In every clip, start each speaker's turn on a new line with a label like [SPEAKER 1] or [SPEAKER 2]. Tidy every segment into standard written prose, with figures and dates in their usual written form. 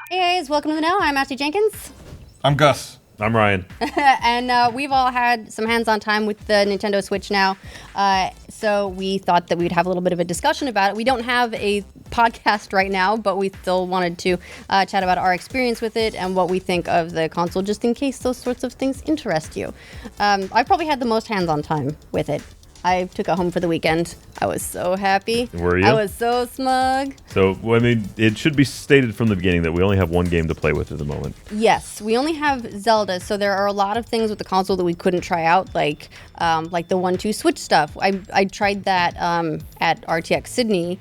[SPEAKER 1] Hey guys, welcome to the Know. I'm Ashley Jenkins.
[SPEAKER 2] I'm Gus.
[SPEAKER 3] I'm Ryan.
[SPEAKER 1] And we've all had some hands-on time with the Nintendo Switch now. So we thought that we'd have a little bit of a discussion about it. We don't have a podcast right now, but we still wanted to chat about our experience with it and what we think of the console, just in case those sorts of things interest you. I've probably had the most hands-on time with it. I took it home for the weekend. I was so happy.
[SPEAKER 3] Were you?
[SPEAKER 1] I was so smug.
[SPEAKER 3] So, I mean, it should be stated from the beginning that we only have one game to play with at the moment.
[SPEAKER 1] Yes, we only have Zelda, so there are a lot of things with the console that we couldn't try out, like the 1-2 switch stuff. I tried that at RTX Sydney,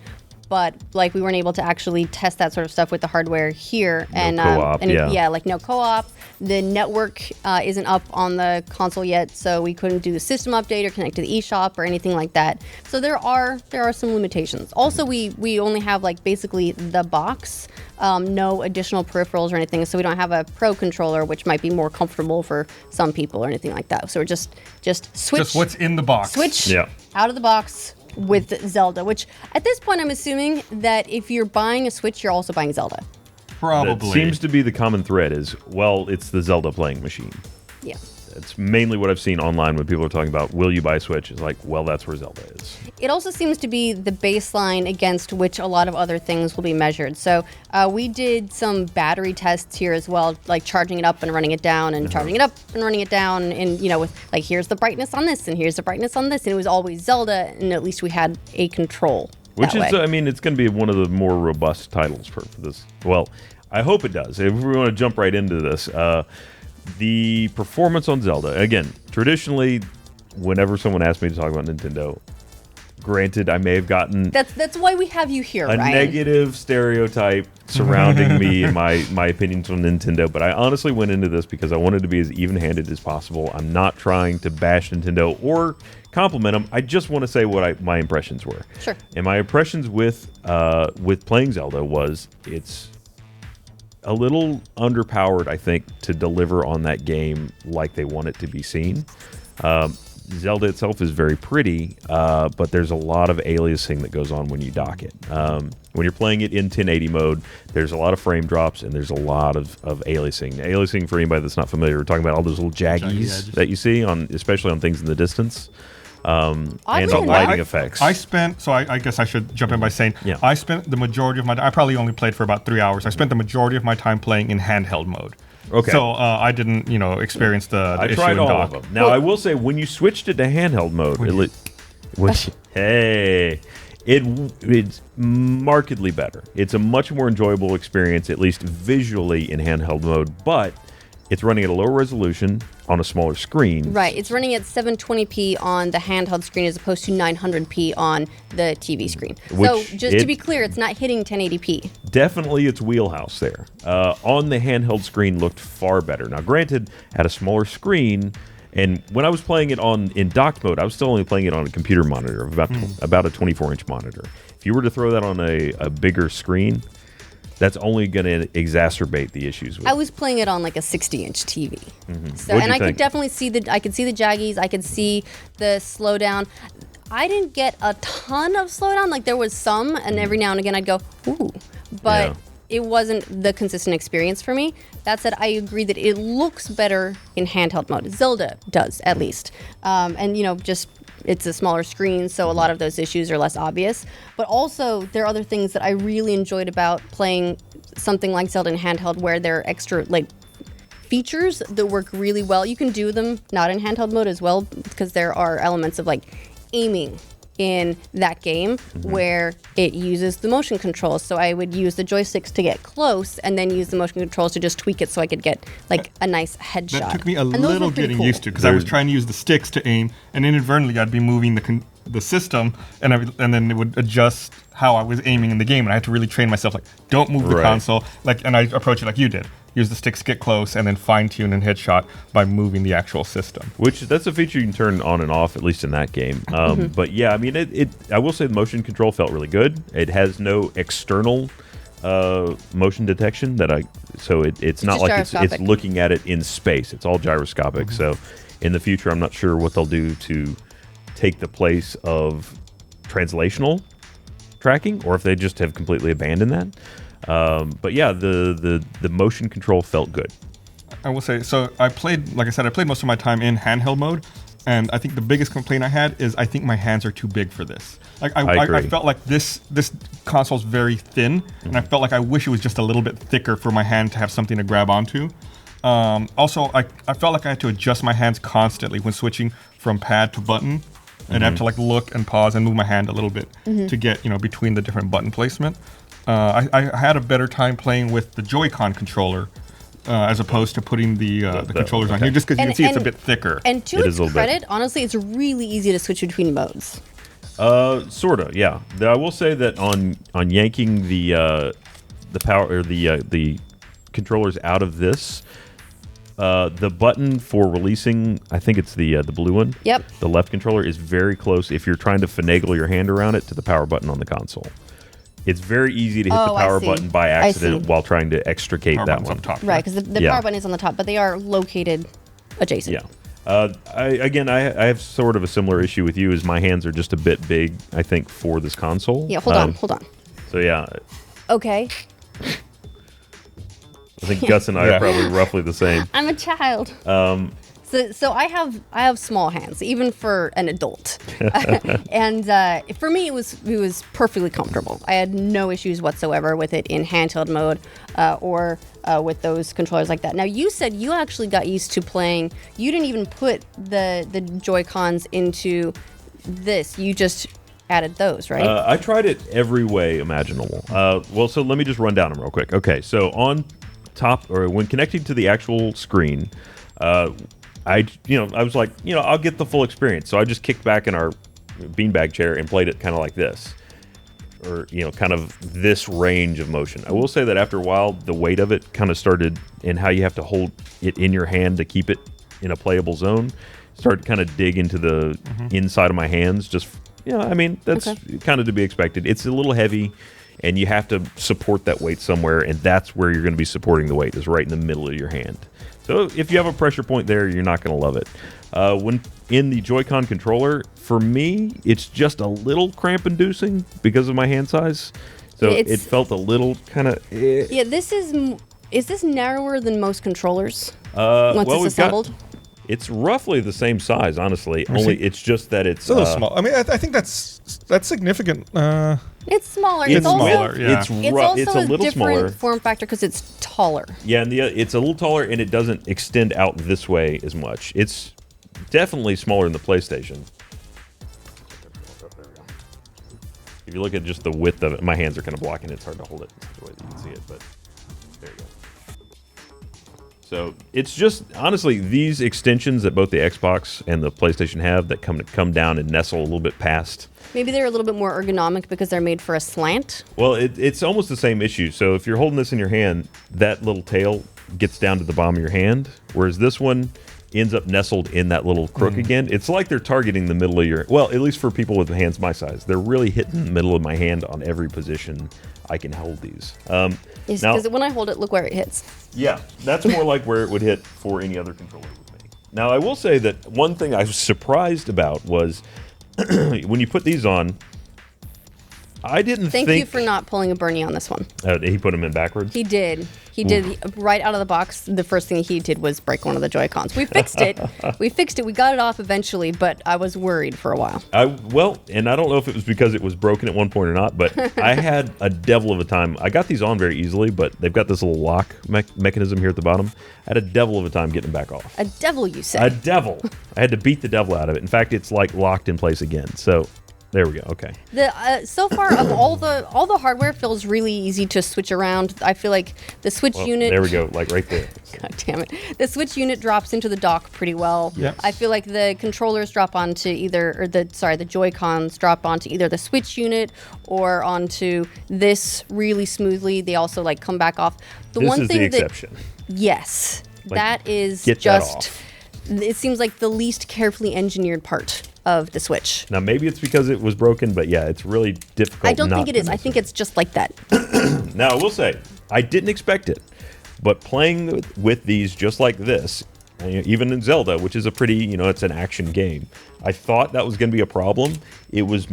[SPEAKER 1] but like we weren't able to actually test that sort of stuff with the hardware here.
[SPEAKER 3] No co-op, yeah.
[SPEAKER 1] Like no co-op. The network isn't up on the console yet, so we couldn't do the system update or connect to the eShop or anything like that. So there are some limitations. Also, we only have like basically the box, no additional peripherals or anything. So we don't have a Pro controller, which might be more comfortable for some people or anything like that. So we're just switch.
[SPEAKER 2] Just what's in the box.
[SPEAKER 1] Switch
[SPEAKER 3] Yeah.
[SPEAKER 1] out of the box with Zelda, which at this point I'm assuming that if you're buying a Switch, you're also buying Zelda.
[SPEAKER 2] Probably.
[SPEAKER 3] That seems to be the common thread is, well, it's the Zelda playing machine.
[SPEAKER 1] Yeah.
[SPEAKER 3] It's mainly what I've seen online when people are talking about, will you buy a Switch? It's like, well, that's where Zelda is.
[SPEAKER 1] It also seems to be the baseline against which a lot of other things will be measured. So we did some battery tests here as well, like charging it up and running it down and charging it up and running it down. And, with like, here's the brightness on this and here's the brightness on this. And it was always Zelda, and at least we had a control.
[SPEAKER 3] Which is,
[SPEAKER 1] way.
[SPEAKER 3] I mean, it's going to be one of the more robust titles for this. Well, I hope it does. If we want to jump right into this, the performance on Zelda, again, traditionally, whenever someone asks me to talk about Nintendo, granted, I may have gotten
[SPEAKER 1] That's why we have you here,
[SPEAKER 3] a
[SPEAKER 1] Ryan.
[SPEAKER 3] negative stereotype surrounding me and my opinions on Nintendo, but I honestly went into this because I wanted to be as even-handed as possible. I'm not trying to bash Nintendo or compliment them. I just want to say what my impressions were.
[SPEAKER 1] Sure.
[SPEAKER 3] And my impressions with playing Zelda was it's a little underpowered, I think, to deliver on that game like they want it to be seen. Zelda itself is very pretty, but there's a lot of aliasing that goes on when you dock it. When you're playing it in 1080 mode, there's a lot of frame drops and there's a lot of aliasing. Aliasing, for anybody that's not familiar, we're talking about all those little jaggies that you see, especially on things in the distance. And on lighting effects.
[SPEAKER 2] I guess I should jump in by saying,
[SPEAKER 3] Yeah.
[SPEAKER 2] I spent the majority of I probably only played for about 3 hours. I spent the majority of my time playing in handheld mode.
[SPEAKER 3] Okay.
[SPEAKER 2] So I didn't, experience the
[SPEAKER 3] I
[SPEAKER 2] issue
[SPEAKER 3] tried
[SPEAKER 2] in
[SPEAKER 3] all
[SPEAKER 2] dock.
[SPEAKER 3] of them. Now, I will say, when you switched it to handheld mode, it's markedly better. It's a much more enjoyable experience, at least visually, in handheld mode, but it's running at a lower resolution on a smaller screen.
[SPEAKER 1] Right, it's running at 720p on the handheld screen as opposed to 900p on the TV screen. So just to be clear, it's not hitting 1080p.
[SPEAKER 3] Definitely its wheelhouse there. On the handheld screen looked far better. Now, granted, at a smaller screen, and when I was playing it in docked mode, I was still only playing it on a computer monitor of about a 24-inch monitor. If you were to throw that on a bigger screen, that's only going to exacerbate the issues with
[SPEAKER 1] I was playing it on like a 60-inch TV. So,
[SPEAKER 3] What'd
[SPEAKER 1] and
[SPEAKER 3] you
[SPEAKER 1] I could
[SPEAKER 3] think?
[SPEAKER 1] definitely see the jaggies, I could see the slowdown. I didn't get a ton of slowdown, like there was some, and every now and again I'd go, ooh, but
[SPEAKER 3] Yeah.
[SPEAKER 1] it wasn't the consistent experience for me. That said, I agree that it looks better in handheld mode. Zelda does, at least. And just it's a smaller screen, so a lot of those issues are less obvious. But also, there are other things that I really enjoyed about playing something like Zelda in handheld, where there are extra features that work really well. You can do them not in handheld mode as well, because there are elements of aiming in that game where it uses the motion controls. So I would use the joysticks to get close and then use the motion controls to just tweak it so I could get a nice headshot.
[SPEAKER 2] That took me a
[SPEAKER 1] And those
[SPEAKER 2] little
[SPEAKER 1] were pretty
[SPEAKER 2] getting
[SPEAKER 1] cool.
[SPEAKER 2] used to, because I was trying to use the sticks to aim, and inadvertently I'd be moving the system, and then it would adjust how I was aiming in the game, and I had to really train myself, don't move the
[SPEAKER 3] Right.
[SPEAKER 2] console, and I approach it like you did. Use the sticks, get close, and then fine-tune and headshot by moving the actual system.
[SPEAKER 3] Which, that's a feature you can turn on and off, at least in that game. But yeah, I mean, I will say the motion control felt really good. It has no external motion detection so it's not like it's
[SPEAKER 1] gyroscopic.
[SPEAKER 3] looking at it in space. It's all gyroscopic. So in the future, I'm not sure what they'll do to take the place of translational tracking, or if they just have completely abandoned that. But yeah, the motion control felt good.
[SPEAKER 2] I will say, so I played, like I said, I played most of my time in handheld mode, and I think the biggest complaint I had is I think my hands are too big for this. Like
[SPEAKER 3] I agree.
[SPEAKER 2] I felt like this console's very thin, and I felt like I wish it was just a little bit thicker for my hand to have something to grab onto. Also, I felt like I had to adjust my hands constantly when switching from pad to button, and I have to like look and pause and move my hand a little bit to get between the different button placement. I had a better time playing with the Joy-Con controller as opposed to putting the controllers on here, just because you can see it's a bit thicker.
[SPEAKER 1] And to its credit, honestly, it's really easy to switch between modes.
[SPEAKER 3] Sorta, yeah. I will say that on yanking the power or the controllers out of this, the button for releasing, I think it's the blue one.
[SPEAKER 1] Yep.
[SPEAKER 3] The left controller is very close if you're trying to finagle your hand around it to the power button on the console. It's very easy to hit the power button by accident while trying to extricate that one.
[SPEAKER 2] Up top,
[SPEAKER 1] right, because the power button is on the top, but they are located adjacent.
[SPEAKER 3] Yeah. I have sort of a similar issue with you, is my hands are just a bit big, I think, for this console.
[SPEAKER 1] Yeah, hold on.
[SPEAKER 3] So yeah.
[SPEAKER 1] Okay.
[SPEAKER 3] I think Gus and I are probably roughly the same.
[SPEAKER 1] I'm a child. So I have small hands, even for an adult, and for me it was perfectly comfortable. I had no issues whatsoever with it in handheld mode or with those controllers like that. Now you said you actually got used to playing. You didn't even put the Joy-Cons into this. You just added those, right?
[SPEAKER 3] I tried it every way imaginable. Well, so let me just run down them real quick. Okay, so on top, or when connecting to the actual screen, I was like, I'll get the full experience. So I just kicked back in our beanbag chair and played it kind of like this, or kind of this range of motion. I will say that after a while, the weight of it kind of started, and how you have to hold it in your hand to keep it in a playable zone, started to kind of dig into the inside of my hands. Just that's kind of to be expected. It's a little heavy, and you have to support that weight somewhere, and that's where you're going to be supporting the weight, is right in the middle of your hand. So if you have a pressure point there, you're not going to love it. When in the Joy-Con controller, for me, it's just a little cramp-inducing because of my hand size. So it felt a little kind of...
[SPEAKER 1] Yeah, is this narrower than most controllers once it's assembled?
[SPEAKER 3] It's roughly the same size, honestly. Only it's just that it's
[SPEAKER 2] a little small. I mean, I think that's significant.
[SPEAKER 1] It's smaller.
[SPEAKER 2] It's smaller. Yeah.
[SPEAKER 1] It's
[SPEAKER 3] a little
[SPEAKER 1] different
[SPEAKER 3] smaller
[SPEAKER 1] form factor because it's taller.
[SPEAKER 3] Yeah, and it's a little taller, and it doesn't extend out this way as much. It's definitely smaller than the PlayStation. If you look at just the width of it, my hands are kind of blocking it. It's hard to hold it in such a way that you can see it, but there you go. So it's just, honestly, these extensions that both the Xbox and the PlayStation have that come down and nestle a little bit past.
[SPEAKER 1] Maybe they're a little bit more ergonomic because they're made for a slant.
[SPEAKER 3] Well, it's almost the same issue. So if you're holding this in your hand, that little tail gets down to the bottom of your hand, whereas this one ends up nestled in that little crook again. It's like they're targeting the middle of your... Well, at least for people with hands my size. They're really hitting the middle of my hand on every position I can hold these.
[SPEAKER 1] Because when I hold it, look where it hits.
[SPEAKER 3] Yeah, that's more like where it would hit for any other controller with me. Now, I will say that one thing I was surprised about was when you put these on, I didn't think...
[SPEAKER 1] Thank you for not pulling a Bernie on this one.
[SPEAKER 3] He put them in backwards?
[SPEAKER 1] He did. He did. Right out of the box, the first thing he did was break one of the Joy-Cons. We fixed it. We got it off eventually, but I was worried for a while.
[SPEAKER 3] And I don't know if it was because it was broken at one point or not, but I had a devil of a time. I got these on very easily, but they've got this little lock mechanism here at the bottom. I had a devil of a time getting them back off.
[SPEAKER 1] A devil, you say?
[SPEAKER 3] A devil. I had to beat the devil out of it. In fact, it's like locked in place again. So... There we go. Okay.
[SPEAKER 1] So far of all the hardware feels really easy to switch around. I feel like the Switch unit.
[SPEAKER 3] There we go. Like right there.
[SPEAKER 1] God damn it! The Switch unit drops into the dock pretty well.
[SPEAKER 2] Yeah.
[SPEAKER 1] I feel like the controllers drop onto the Joy-Cons drop onto either the Switch unit or onto this really smoothly. They also like come back off.
[SPEAKER 3] This is the exception.
[SPEAKER 1] Yes, that is
[SPEAKER 3] get
[SPEAKER 1] just.
[SPEAKER 3] That off.
[SPEAKER 1] It seems like the least carefully engineered part of the Switch.
[SPEAKER 3] Now, maybe it's because it was broken, but yeah, it's really difficult.
[SPEAKER 1] I don't think it is. I think it's just like that.
[SPEAKER 3] Now, I will say, I didn't expect it, but playing with these just like this, even in Zelda, which is a pretty, it's an action game, I thought that was going to be a problem. It was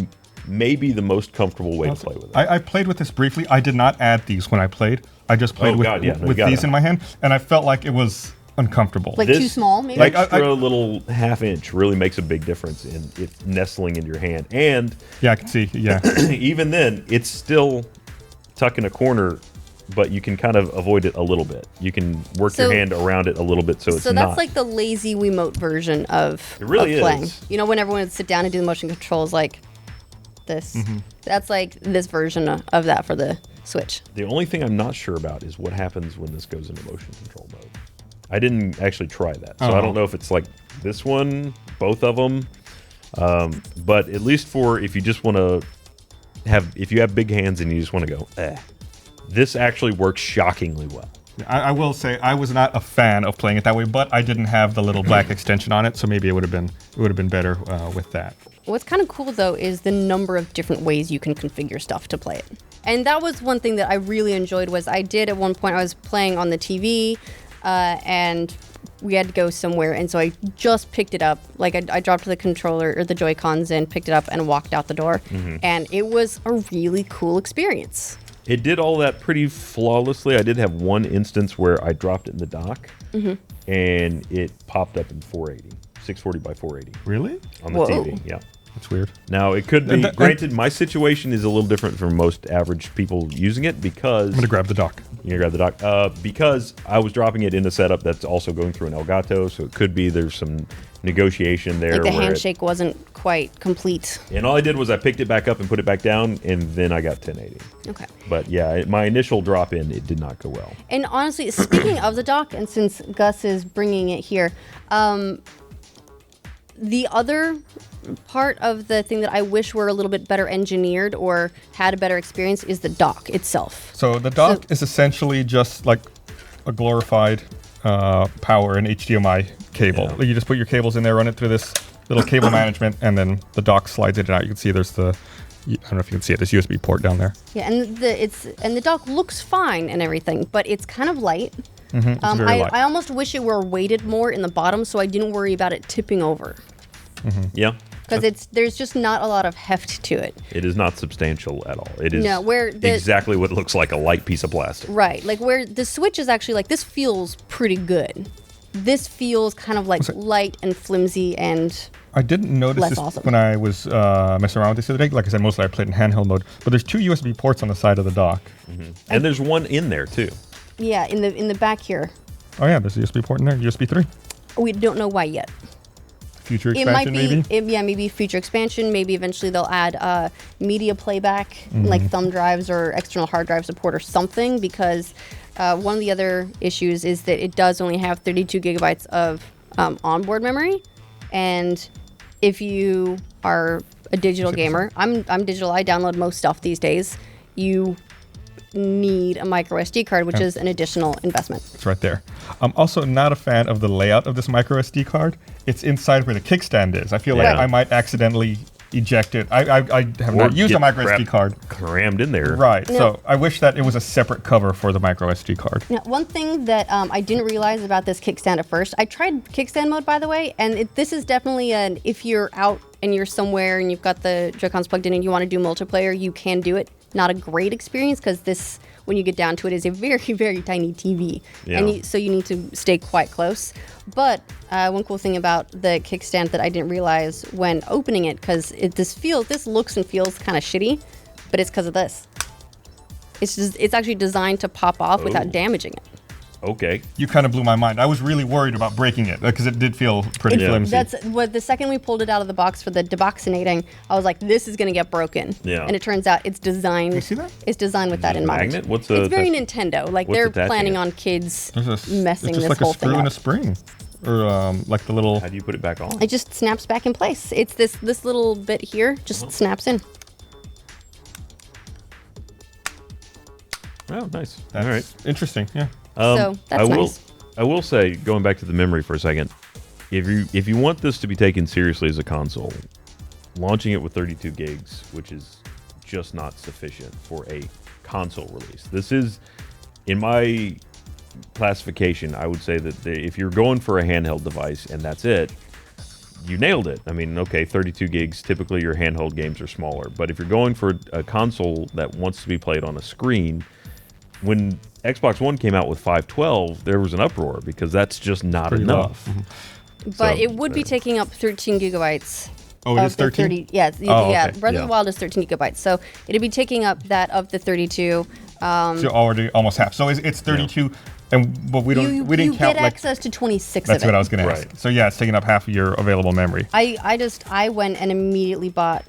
[SPEAKER 3] maybe the most comfortable way to play with it.
[SPEAKER 2] I played with this briefly. I did not add these when I played. I just played with these in my hand, and I felt like it was uncomfortable.
[SPEAKER 1] Like too small, maybe?
[SPEAKER 3] Like extra little half-inch really makes a big difference in it nestling in your hand. And
[SPEAKER 2] yeah, I can see. Yeah,
[SPEAKER 3] even then, it's still tucked in a corner, but you can kind of avoid it a little bit. You can work your hand around it a little bit, so it's not.
[SPEAKER 1] So that's like the lazy Wiimote version of playing.
[SPEAKER 3] Is.
[SPEAKER 1] You know, when everyone would sit down and do the motion controls like this. That's like this version of that for the Switch.
[SPEAKER 3] The only thing I'm not sure about is what happens when this goes into motion control mode. I didn't actually try that, so I don't know if it's like this one, both of them. But at least for if you just want to if you have big hands and you just want to go, this actually works shockingly well.
[SPEAKER 2] I will say I was not a fan of playing it that way, but I didn't have the little black extension on it, so maybe it would have been better with that.
[SPEAKER 1] What's kind of cool though is the number of different ways you can configure stuff to play it. And that was one thing that I really enjoyed was I did at one point I was playing on the TV and we had to go somewhere, and so I just picked it up. Like I dropped the controller or the Joy-Cons in, picked it up, and walked out the door. And it was a really cool experience.
[SPEAKER 3] It did all that pretty flawlessly. I did have one instance where I dropped it in the dock, and it popped up in 480, 640 by 480.
[SPEAKER 2] Really?
[SPEAKER 3] On the TV, yeah.
[SPEAKER 2] That's weird.
[SPEAKER 3] Now, it could be, granted, my situation is a little different from most average people using it because...
[SPEAKER 2] I'm going to grab the dock.
[SPEAKER 3] You're going to grab the dock. Because I was dropping it in a setup that's also going through an Elgato, so it could be there's some negotiation there.
[SPEAKER 1] Like the handshake wasn't quite complete.
[SPEAKER 3] And all I did was I picked it back up and put it back down, and then I got 1080.
[SPEAKER 1] Okay.
[SPEAKER 3] But yeah, my initial drop in, it did not go well.
[SPEAKER 1] And honestly, speaking of the dock, and since Gus is bringing it here, the other part of the thing that I wish were a little bit better engineered or had a better experience is the dock itself.
[SPEAKER 2] So the dock is essentially just like a glorified power and HDMI cable.
[SPEAKER 3] Yeah.
[SPEAKER 2] You just put your cables in there, run it through this little cable management, and then the dock slides in and out. You can see there's I don't know if you can see it, this USB port down there.
[SPEAKER 1] Yeah, and the dock looks fine and everything, but it's kind of light.
[SPEAKER 2] It's very light.
[SPEAKER 1] I almost wish it were weighted more in the bottom so I didn't worry about it tipping over.
[SPEAKER 3] Yeah.
[SPEAKER 1] Because there's just not a lot of heft to it.
[SPEAKER 3] It is not substantial at all. It is exactly what looks like a light piece of plastic.
[SPEAKER 1] Right. Like where the Switch is actually like, this feels pretty good. This feels kind of like light and flimsy and
[SPEAKER 2] I didn't notice this when I was messing around with this the other day. Like I said, mostly I played in handheld mode. But there's 2 USB ports on the side of the dock.
[SPEAKER 3] And there's one in there too.
[SPEAKER 1] Yeah, in the back here.
[SPEAKER 2] Oh yeah, there's a USB port in there, USB 3.
[SPEAKER 1] We don't know why yet.
[SPEAKER 2] Future expansion,
[SPEAKER 1] maybe future expansion. Maybe eventually they'll add media playback, like thumb drives or external hard drive support or something. Because one of the other issues is that it does only have 32 gigabytes of onboard memory, and if you are a digital gamer, I'm digital. I download most stuff these days. You need a micro SD card, which is an additional investment.
[SPEAKER 2] It's right there. I'm also not a fan of the layout of this micro SD card. It's inside where the kickstand is. I feel like I might accidentally eject it. I have not used a micro SD card.
[SPEAKER 3] Crammed in there.
[SPEAKER 2] Right. No. So I wish that it was a separate cover for the micro SD card.
[SPEAKER 1] Now, one thing that I didn't realize about this kickstand at first, I tried kickstand mode, by the way, and this is definitely if you're out and you're somewhere and you've got the Joy-Cons plugged in and you want to do multiplayer, you can do it. Not a great experience because this, when you get down to it, is a very, very tiny TV.
[SPEAKER 3] Yeah.
[SPEAKER 1] And so you need to stay quite close. But one cool thing about the kickstand that I didn't realize when opening it, because this looks and feels kind of shitty, but it's because of this. It's actually designed to pop off without damaging it.
[SPEAKER 3] Okay.
[SPEAKER 2] You kind of blew my mind. I was really worried about breaking it because it did feel pretty flimsy.
[SPEAKER 1] That's what the second we pulled it out of the box for the deboxinating, I was like, this is going to get broken.
[SPEAKER 3] Yeah.
[SPEAKER 1] And it turns out it's designed.
[SPEAKER 2] You see that?
[SPEAKER 1] It's designed with that in mind.
[SPEAKER 3] Magnet?
[SPEAKER 1] It's very Nintendo. Like they're planning on kids messing
[SPEAKER 2] this
[SPEAKER 1] whole thing up.
[SPEAKER 2] It's just like a screw and a spring. Or like the little...
[SPEAKER 3] How do you put it back on?
[SPEAKER 1] It just snaps back in place. It's this little bit here just snaps in.
[SPEAKER 3] Oh, nice.
[SPEAKER 2] That's
[SPEAKER 3] all right.
[SPEAKER 2] Interesting, yeah.
[SPEAKER 1] So that's nice.
[SPEAKER 3] I will say, going back to the memory for a second, if you want this to be taken seriously as a console, launching it with 32 gigs, which is just not sufficient for a console release. This is, in my classification, I would say that if you're going for a handheld device and that's it, you nailed it. I mean, okay, 32 gigs, typically your handheld games are smaller. But if you're going for a console that wants to be played on a screen, when Xbox One came out with 512, there was an uproar because that's just not
[SPEAKER 2] Pretty
[SPEAKER 3] enough.
[SPEAKER 2] low.
[SPEAKER 1] But
[SPEAKER 3] So,
[SPEAKER 1] it would be taking up 13 gigabytes.
[SPEAKER 2] Oh, it is
[SPEAKER 1] of the
[SPEAKER 2] 13?
[SPEAKER 1] 30, yeah,
[SPEAKER 2] Oh,
[SPEAKER 1] yeah.
[SPEAKER 2] okay.
[SPEAKER 1] Breath of
[SPEAKER 3] Yeah.
[SPEAKER 1] the Wild is 13 gigabytes, so it'd be taking up that of the 32.
[SPEAKER 2] So already almost half. So it's 32, but we don't
[SPEAKER 1] You
[SPEAKER 2] didn't
[SPEAKER 1] get
[SPEAKER 2] count like.
[SPEAKER 1] access to 26
[SPEAKER 2] That's
[SPEAKER 1] of it.
[SPEAKER 2] what I was going to ask.
[SPEAKER 3] Right.
[SPEAKER 2] So yeah, it's taking up half of your available memory.
[SPEAKER 1] I went and immediately bought.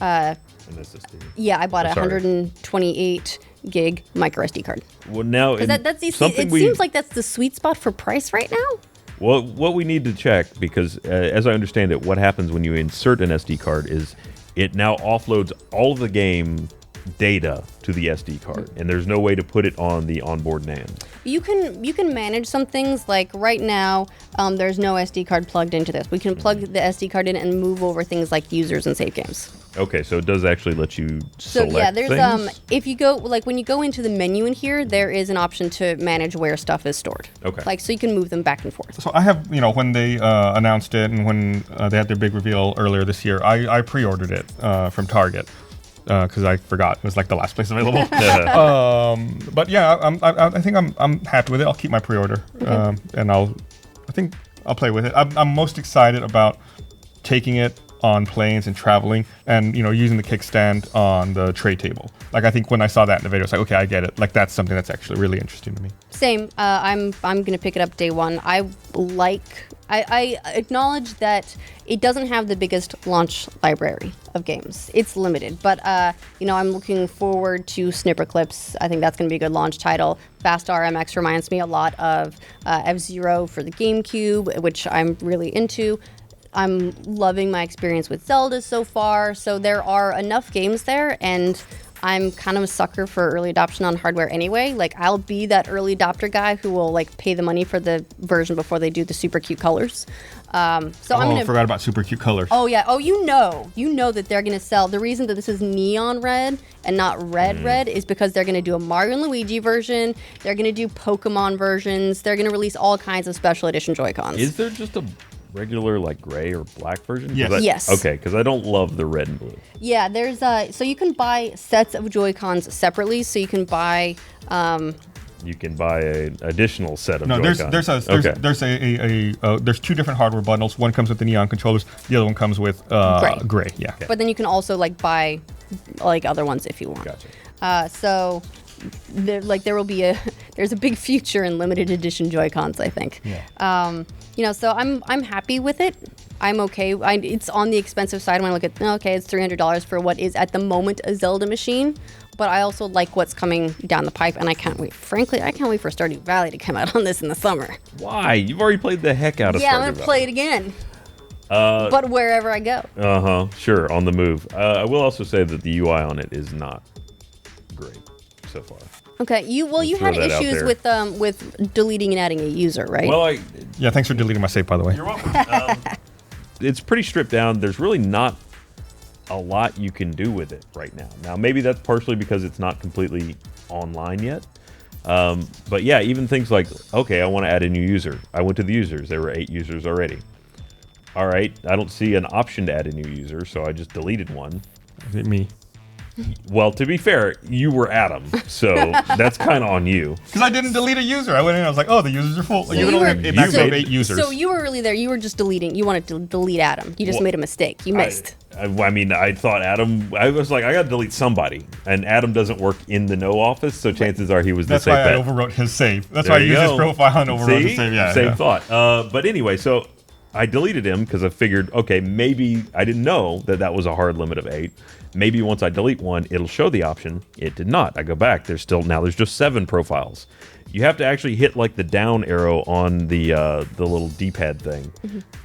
[SPEAKER 3] An SSD.
[SPEAKER 1] Yeah, I bought a
[SPEAKER 3] Sorry.
[SPEAKER 1] 128 gig micro SD card.
[SPEAKER 3] Well, now
[SPEAKER 1] That's it
[SPEAKER 3] something
[SPEAKER 1] seems like that's the sweet spot for price right now.
[SPEAKER 3] Well, what we need to check, because as I understand it, what happens when you insert an SD card is it now offloads all of the game data to the SD card, and there's no way to put it on the onboard NAND.
[SPEAKER 1] You can manage some things like right now. There's no SD card plugged into this. We can plug the SD card in and move over things like users and save games.
[SPEAKER 3] Okay, so it does actually let you
[SPEAKER 1] So
[SPEAKER 3] select
[SPEAKER 1] yeah, there's
[SPEAKER 3] things?
[SPEAKER 1] if you go when you go into the menu in here, there is an option to manage where stuff is stored.
[SPEAKER 3] Okay.
[SPEAKER 1] Like so you can move them back and forth.
[SPEAKER 2] So I have, when they announced it and when they had their big reveal earlier this year, I pre-ordered it from Target because I forgot it was like the last place available. But yeah, I think I'm happy with it. I'll keep my pre-order, and I think I'll play with it. I'm most excited about taking it on planes and traveling, and using the kickstand on the tray table. Like I think when I saw that in the video, it's like, okay, I get it. Like that's something that's actually really interesting to me.
[SPEAKER 1] Same. I'm gonna pick it up day one. I acknowledge that it doesn't have the biggest launch library of games. It's limited, but I'm looking forward to Snipper Clips. I think that's gonna be a good launch title. Fast RMX reminds me a lot of F-Zero for the GameCube, which I'm really into. I'm loving my experience with Zelda so far, so there are enough games there, and I'm kind of a sucker for early adoption on hardware anyway. Like, I'll be that early adopter guy who will, pay the money for the version before they do the super cute colors. I'm
[SPEAKER 2] I forgot about super cute colors.
[SPEAKER 1] Oh, yeah. Oh, you know that they're going to sell. The reason that this is neon red and not red is because they're going to do a Mario and Luigi version. They're going to do Pokemon versions. They're going to release all kinds of special edition Joy-Cons.
[SPEAKER 3] Is there just a regular gray or black version?
[SPEAKER 2] Yes.
[SPEAKER 1] Yes.
[SPEAKER 3] Okay, because I don't love the red and blue.
[SPEAKER 1] Yeah, there's so you can buy sets of Joy-Cons separately. So you can buy.
[SPEAKER 3] You can buy an additional set of
[SPEAKER 2] No,
[SPEAKER 3] Joy-Cons.
[SPEAKER 2] there's two different hardware bundles. One comes with the neon controllers. The other one comes with gray. Yeah.
[SPEAKER 1] But then you can also buy other ones if you want.
[SPEAKER 3] Gotcha.
[SPEAKER 1] So there will be there's a big future in limited edition Joy-Cons, I think.
[SPEAKER 2] Yeah.
[SPEAKER 1] So I'm happy with it. I'm okay. It's on the expensive side when I look at it's $300 for what is at the moment a Zelda machine. But I also like what's coming down the pipe, and I can't wait. Frankly, I can't wait for Stardew Valley to come out on this in the summer.
[SPEAKER 3] Why? You've already played the heck out of
[SPEAKER 1] Yeah, I'm
[SPEAKER 3] Stardew
[SPEAKER 1] gonna
[SPEAKER 3] Valley.
[SPEAKER 1] play it again. But wherever I go.
[SPEAKER 3] Sure, on the move. I will also say that the UI on it is not great so far.
[SPEAKER 1] Okay, you
[SPEAKER 3] throw
[SPEAKER 1] had
[SPEAKER 3] that out
[SPEAKER 1] issues
[SPEAKER 3] there.
[SPEAKER 1] with deleting and adding a user, right?
[SPEAKER 3] Well,
[SPEAKER 2] Yeah. Thanks for deleting my save, by the way.
[SPEAKER 3] you're welcome. It's pretty stripped down. There's really not a lot you can do with it right now. Now, maybe that's partially because it's not completely online yet. But yeah, even things like, okay, I want to add a new user. I went to the users. There were 8 users already. All right, I don't see an option to add a new user, so I just deleted one.
[SPEAKER 2] Is it me?
[SPEAKER 3] Well, to be fair, you were Adam, so that's kind of on you.
[SPEAKER 2] Because I didn't delete a user. I went in and I was like, oh, the users are full. You can only have a maximum of 8 users.
[SPEAKER 1] So you were really there. You were just deleting. You wanted to delete Adam. You just
[SPEAKER 3] Well,
[SPEAKER 1] made a mistake. You missed.
[SPEAKER 3] I mean, I thought Adam. I was like, I got to delete somebody, and Adam doesn't work in the no office, so chances are he was
[SPEAKER 2] That's
[SPEAKER 3] the safe
[SPEAKER 2] why I
[SPEAKER 3] bet.
[SPEAKER 2] overwrote his save. That's
[SPEAKER 3] There
[SPEAKER 2] why I
[SPEAKER 3] you
[SPEAKER 2] used his
[SPEAKER 3] go.
[SPEAKER 2] profile and overwrote
[SPEAKER 3] See?
[SPEAKER 2] his save. Yeah,
[SPEAKER 3] Same
[SPEAKER 2] yeah.
[SPEAKER 3] thought. But anyway, so I deleted him because I figured, okay, maybe I didn't know that was a hard limit of 8. Maybe once I delete one, it'll show the option. It did not. I go back. There's just 7 profiles. You have to actually hit the down arrow on the little D-pad thing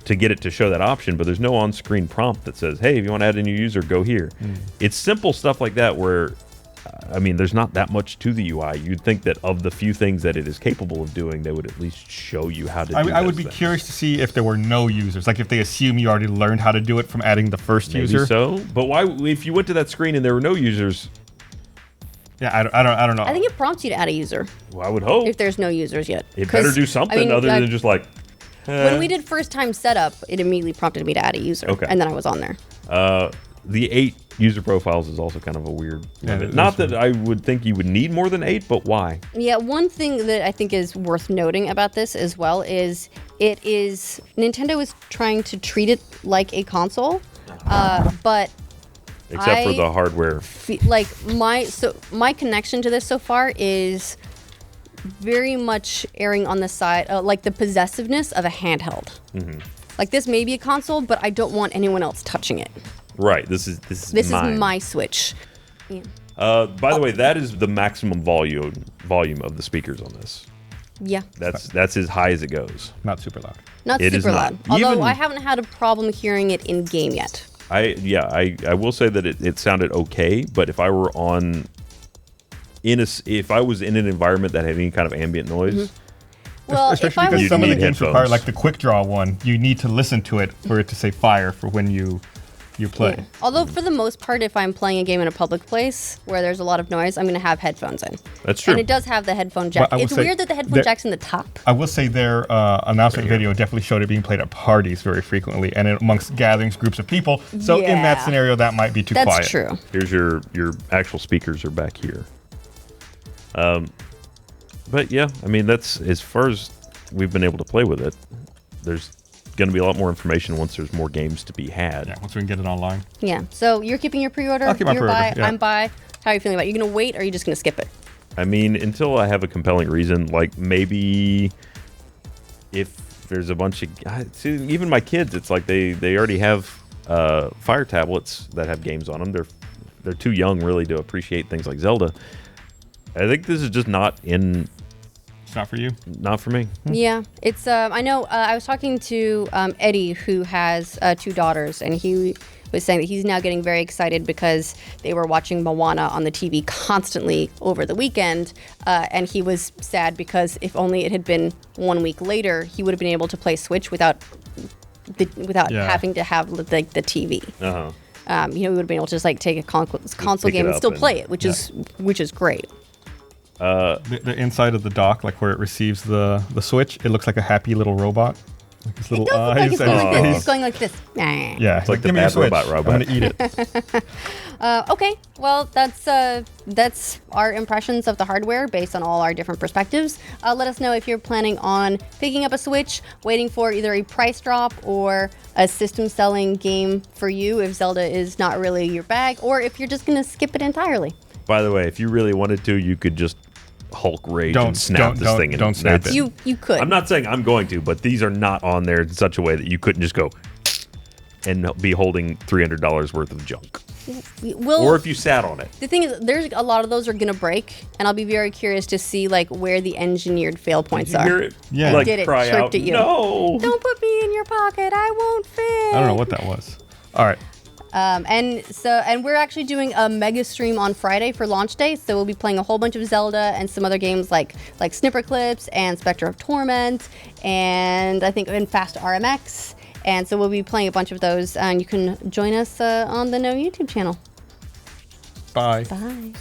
[SPEAKER 3] to get it to show that option, but there's no on-screen prompt that says, hey, if you want to add a new user, go here. It's simple stuff like that where, there's not that much to the UI. You'd think that of the few things that it is capable of doing, they would at least show you how to do it.
[SPEAKER 2] I would be curious to see if there were no users. Like if they assume you already learned how to do it from adding the first
[SPEAKER 3] Maybe
[SPEAKER 2] user.
[SPEAKER 3] so. But why, if you went to that screen and there were no users,
[SPEAKER 2] Yeah, I don't know.
[SPEAKER 1] I think it prompts you to add a user
[SPEAKER 3] well, I would hope
[SPEAKER 1] if there's no users yet.
[SPEAKER 3] it better do something other than just
[SPEAKER 1] When we did first time setup, it immediately prompted me to add a user.
[SPEAKER 3] Okay.
[SPEAKER 1] And then I was on there.
[SPEAKER 3] The 8 user profiles is also kind of a weird limit.
[SPEAKER 2] it
[SPEAKER 3] Not
[SPEAKER 2] is
[SPEAKER 3] that I would think you would need more than 8, but why?
[SPEAKER 1] Yeah, one thing that I think is worth noting about this as well is Nintendo is trying to treat it like a console, but
[SPEAKER 3] Except for the hardware.
[SPEAKER 1] like my connection to this so far is very much erring on the side, like the possessiveness of a handheld. Like this may be a console, but I don't want anyone else touching it.
[SPEAKER 3] Right. This is mine.
[SPEAKER 1] Is my Switch. Yeah.
[SPEAKER 3] By the way, that is the maximum volume of the speakers on this.
[SPEAKER 1] Yeah.
[SPEAKER 3] That's as high as it goes.
[SPEAKER 2] Not super loud.
[SPEAKER 1] Not
[SPEAKER 3] It is
[SPEAKER 1] super
[SPEAKER 3] not.
[SPEAKER 1] loud. Although
[SPEAKER 3] Even-
[SPEAKER 1] I haven't had a problem hearing it in game yet.
[SPEAKER 3] I will say that it sounded okay, but if I were if I was in an environment that had any kind of ambient noise,
[SPEAKER 1] Well, if
[SPEAKER 2] Especially
[SPEAKER 1] I
[SPEAKER 2] because
[SPEAKER 1] was
[SPEAKER 2] some of the
[SPEAKER 3] need
[SPEAKER 2] games
[SPEAKER 3] headphones.
[SPEAKER 2] require, like the quick draw one, you need to listen to it for it to say fire for when you play.
[SPEAKER 1] Yeah. Although for the most part, if I'm playing a game in a public place where there's a lot of noise, I'm going to have headphones in.
[SPEAKER 3] That's true.
[SPEAKER 1] And it does have the headphone jack.
[SPEAKER 2] But I will
[SPEAKER 1] It's
[SPEAKER 2] say
[SPEAKER 1] weird that the headphone
[SPEAKER 2] there-
[SPEAKER 1] jack's in the top.
[SPEAKER 2] I will say their announcement video definitely showed it being played at parties very frequently and amongst gatherings, groups of people. So in that
[SPEAKER 1] Yeah.
[SPEAKER 2] scenario, that might be too
[SPEAKER 1] That's
[SPEAKER 2] quiet.
[SPEAKER 1] true.
[SPEAKER 3] Here's your actual speakers are back here. But yeah, I mean, that's as far as we've been able to play with it. There's going to be a lot more information once there's more games to be had.
[SPEAKER 2] Yeah, once we can get it online.
[SPEAKER 1] Yeah. So you're keeping your pre-order.
[SPEAKER 2] I'll keep my
[SPEAKER 1] You're
[SPEAKER 2] pre-order,
[SPEAKER 1] buy.
[SPEAKER 2] yeah.
[SPEAKER 1] I'm buy. How are you feeling about it? You going to wait or are you just going to skip it?
[SPEAKER 3] I mean, until I have a compelling reason, like maybe if there's a bunch of see, even my kids, it's like they already have Fire tablets that have games on them. They're too young really to appreciate things like Zelda. I think this is just not
[SPEAKER 2] It's not for you.
[SPEAKER 3] not for me.
[SPEAKER 1] Yeah, it's. I know. I was talking to Eddie, who has 2 daughters, and he was saying that he's now getting very excited because they were watching Moana on the TV constantly over the weekend, and he was sad because if only it had been 1 week later, he would have been able to play Switch without
[SPEAKER 2] Yeah.
[SPEAKER 1] having to have like the TV.
[SPEAKER 3] Uh-huh.
[SPEAKER 1] He would have been able to just like take a console
[SPEAKER 3] pick it
[SPEAKER 1] game and
[SPEAKER 3] up
[SPEAKER 1] still
[SPEAKER 3] and-
[SPEAKER 1] play it, which is great.
[SPEAKER 2] The inside of the dock, like where it receives the Switch, it looks like a happy little robot. Like his little
[SPEAKER 1] It does look like
[SPEAKER 2] eyes.
[SPEAKER 1] it's going like
[SPEAKER 2] and
[SPEAKER 1] this.
[SPEAKER 2] his
[SPEAKER 1] It's going like this. Nah.
[SPEAKER 2] Yeah,
[SPEAKER 3] It's like the
[SPEAKER 2] give me your
[SPEAKER 3] bad
[SPEAKER 2] Switch.
[SPEAKER 3] robot
[SPEAKER 2] I'm gonna eat it.
[SPEAKER 1] Okay, well, that's our impressions of the hardware based on all our different perspectives. Let us know if you're planning on picking up a Switch, waiting for either a price drop or a system-selling game for you if Zelda is not really your bag, or if you're just going to skip it entirely.
[SPEAKER 3] By the way, if you really wanted to, you could just Hulk rage and snap this thing.
[SPEAKER 2] Don't snap it.
[SPEAKER 1] You could.
[SPEAKER 3] I'm not saying I'm going to, but these are not on there in such a way that you couldn't just go and be holding $300 worth of junk. Or if you sat on it.
[SPEAKER 1] The thing is, there's a lot of those are gonna break, and I'll be very curious to see like where the engineered fail points
[SPEAKER 3] Did you hear
[SPEAKER 1] are.
[SPEAKER 3] it?
[SPEAKER 2] Yeah.
[SPEAKER 3] Like
[SPEAKER 1] Did it
[SPEAKER 3] cry
[SPEAKER 1] chirped
[SPEAKER 3] out,
[SPEAKER 1] at you.
[SPEAKER 3] no.
[SPEAKER 1] Don't put me in your pocket. I won't fit.
[SPEAKER 2] I don't know what that was. All right.
[SPEAKER 1] And we're actually doing a mega stream on Friday for launch day. So we'll be playing a whole bunch of Zelda and some other games like Snipper Clips and Spectre of Torment, and I think in Fast RMX. And so we'll be playing a bunch of those, and you can join us on the No YouTube channel.
[SPEAKER 2] Bye.
[SPEAKER 1] Bye.